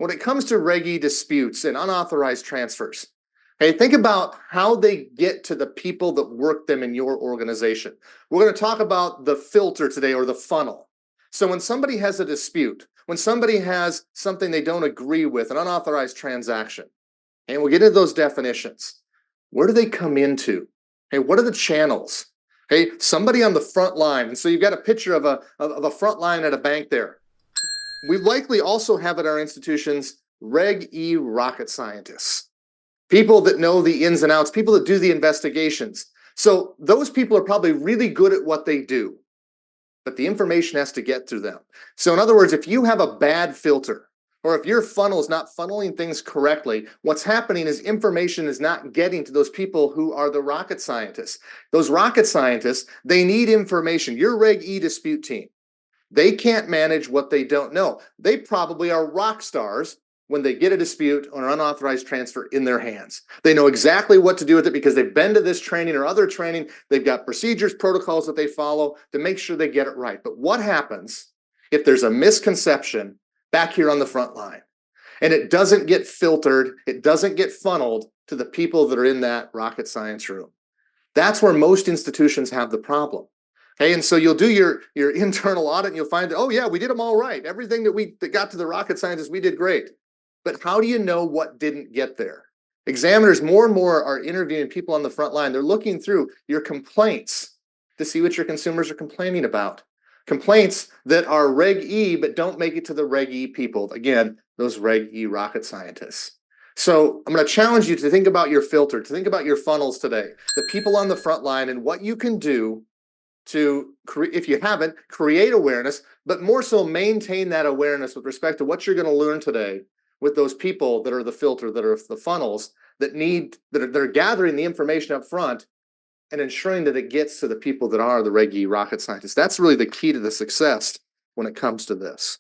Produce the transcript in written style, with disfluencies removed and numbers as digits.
when it comes to Reg E disputes and unauthorized transfers, okay, think about how they get to the people that work them in your organization. We're going to talk about the filter today, or the funnel. So when somebody has a dispute, when somebody has something they don't agree with, an unauthorized transaction, and we'll get into those definitions. Where do they come into? Okay, what are the channels? Okay, somebody on the front line. And so you've got a picture of a front line at a bank there. We likely also have at our institutions Reg E rocket scientists, people that know the ins and outs, people that do the investigations. So those people are probably really good at what they do, but the information has to get through them. So in other words, if you have a bad filter, or if your funnel is not funneling things correctly, what's happening is information is not getting to those people who are the rocket scientists. Those rocket scientists, they need information. Your Reg E dispute team, they can't manage what they don't know. They probably are rock stars when they get a dispute or an unauthorized transfer in their hands. They know exactly what to do with it because they've been to this training or other training. They've got procedures, protocols that they follow to make sure they get it right. But what happens if there's a misconception back here on the front line and it doesn't get filtered, it doesn't get funneled to the people that are in that rocket science room? That's where most institutions have the problem. Okay, and so you'll do your internal audit and you'll find, oh yeah, we did them all right. Everything that got to the rocket scientists, we did great. But how do you know what didn't get there? Examiners more and more are interviewing people on the front line. They're looking through your complaints to see what your consumers are complaining about. Complaints that are Reg E but don't make it to the Reg E people. Again, those Reg E rocket scientists. So I'm going to challenge you to think about your filter, to think about your funnels today, the people on the front line, and what you can do to, if you haven't, create awareness, but more so maintain that awareness with respect to what you're going to learn today with those people that are the filter, that are the funnels, that are gathering the information up front and ensuring that it gets to the people that are the Reg E rocket scientists. That's really the key to the success when it comes to this.